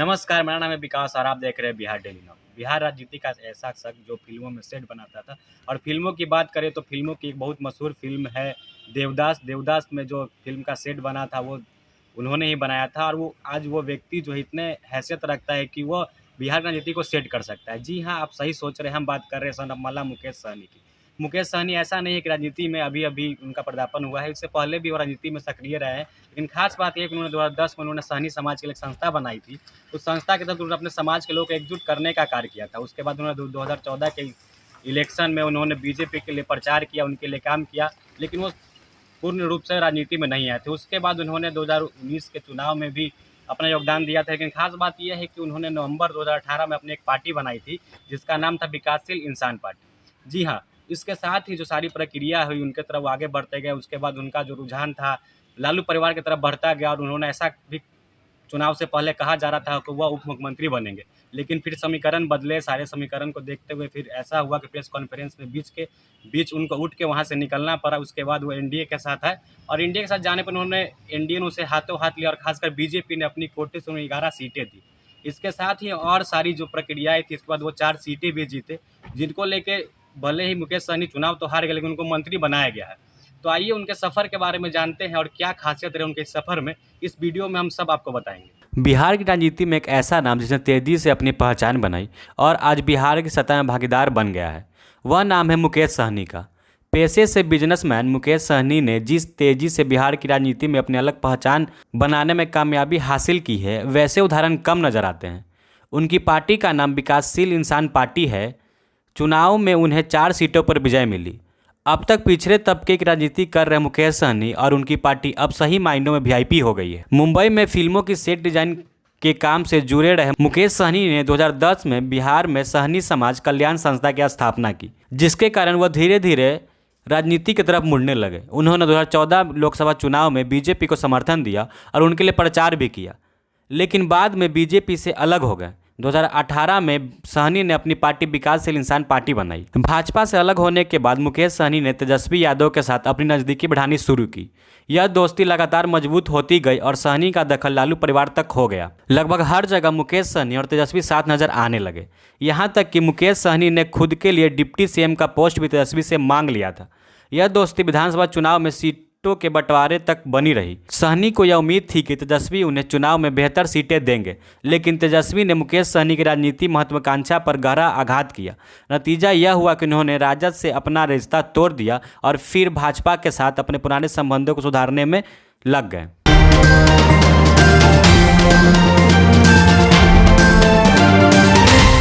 नमस्कार, मेरा नाम है विकास और आप देख रहे हैं बिहार डेली नाउ। बिहार राजनीति का ऐसा शख्स जो फ़िल्मों में सेट बनाता था और फ़िल्मों की बात करें तो फ़िल्मों की एक बहुत मशहूर फ़िल्म है देवदास। देवदास में जो फ़िल्म का सेट बना था वो उन्होंने ही बनाया था और वो आज वो व्यक्ति जो है इतने हैसियत रखता है कि वो बिहार राजनीति को सेट कर सकता है। जी हाँ, आप सही सोच रहे हैं, हम बात कर रहे हैं सनम मुकेश सहनी की। मुकेश सहनी ऐसा नहीं है कि राजनीति में अभी-अभी उनका पदार्पण हुआ है, इससे पहले भी वो राजनीति में सक्रिय रहे हैं। लेकिन ख़ास बात ये है कि उन्होंने 2010 में उन्होंने सहनी समाज के लिए एक संस्था बनाई थी। उस संस्था के तहत उन्होंने अपने समाज के लोगों को एकजुट करने का कार्य किया था। उसके बाद उन्होंने 2014 के इलेक्शन में उन्होंने बीजेपी के लिए प्रचार किया, उनके लिए काम किया, लेकिन वो पूर्ण रूप से राजनीति में नहीं आए थे। उसके बाद उन्होंने 2019 के चुनाव में भी अपना योगदान दिया था, लेकिन ख़ास बात ये है कि उन्होंने नवंबर 2018 में अपनी एक पार्टी बनाई थी, जिसका नाम था विकासशील इंसान पार्टी। जी हाँ, इसके साथ ही जो सारी प्रक्रिया हुई उनके तरफ वो आगे बढ़ते गए। उसके बाद उनका जो रुझान था लालू परिवार की तरफ बढ़ता गया और उन्होंने ऐसा भी चुनाव से पहले कहा जा रहा था कि वह उप मुख्यमंत्री बनेंगे, लेकिन फिर समीकरण बदले। सारे समीकरण को देखते हुए फिर ऐसा हुआ कि प्रेस कॉन्फ्रेंस में बीच उनको उठ के वहाँ से निकलना पड़ा। उसके बाद वो एनडीए के साथ है और एनडीए के साथ जाने पर उन्होंने एनडीए ने उसे हाथों हाथ लिया और खासकर बीजेपी ने अपनी कोटे से उन्हें 11 सीटें दी। इसके साथ ही और सारी जो प्रक्रियाएँ थी, इसके बाद वो 4 सीटें भी जीते, जिनको लेके भले ही मुकेश सहनी चुनाव तो हार गए, लेकिन उनको मंत्री बनाया गया है। तो आइए उनके सफ़र के बारे में जानते हैं और क्या खासियत रहे उनके इस सफ़र में, इस वीडियो में हम सब आपको बताएंगे। बिहार की राजनीति में एक ऐसा नाम जिसने तेजी से अपनी पहचान बनाई और आज बिहार की सत्ता में भागीदार बन गया है, वह नाम है मुकेश सहनी का। पेशे से बिजनेसमैन मुकेश सहनी ने जिस तेजी से बिहार की राजनीति में अपनी अलग पहचान बनाने में कामयाबी हासिल की है, वैसे उदाहरण कम नजर आते हैं। उनकी पार्टी का नाम विकासशील इंसान पार्टी है। चुनाव में उन्हें 4 सीटों पर विजय मिली। अब तक पिछड़े तबके की राजनीति कर रहे मुकेश सहनी और उनकी पार्टी अब सही मायनों में वीआईपी हो गई है। मुंबई में फिल्मों की सेट डिजाइन के काम से जुड़े रहे मुकेश सहनी ने 2010 में बिहार में सहनी समाज कल्याण संस्था की स्थापना की, जिसके कारण वह धीरे धीरे राजनीति की तरफ मुड़ने लगे। उन्होंने 2014 लोकसभा चुनाव में बीजेपी को समर्थन दिया और उनके लिए प्रचार भी किया, लेकिन बाद में बीजेपी से अलग हो गए। 2018 में सहनी ने अपनी पार्टी विकासशील इंसान पार्टी बनाई। भाजपा से अलग होने के बाद मुकेश सहनी ने तेजस्वी यादव के साथ अपनी नज़दीकी बढ़ानी शुरू की। यह दोस्ती लगातार मजबूत होती गई और सहनी का दखल लालू परिवार तक हो गया। लगभग हर जगह मुकेश सहनी और तेजस्वी साथ नजर आने लगे, यहाँ तक कि मुकेश सहनी ने खुद के लिए डिप्टी सीएम का पोस्ट भी तेजस्वी से मांग लिया था। यह दोस्ती विधानसभा चुनाव में सीटों के बंटवारे तक बनी रही। सहनी को यह उम्मीद थी कि तेजस्वी उन्हें चुनाव में बेहतर सीटें देंगे, लेकिन तेजस्वी ने मुकेश सहनी की राजनीति महत्वाकांक्षा पर गहरा आघात किया। नतीजा यह हुआ कि उन्होंने राजद से अपना रिश्ता तोड़ दिया और फिर भाजपा के साथ अपने पुराने संबंधों को सुधारने में लग गए।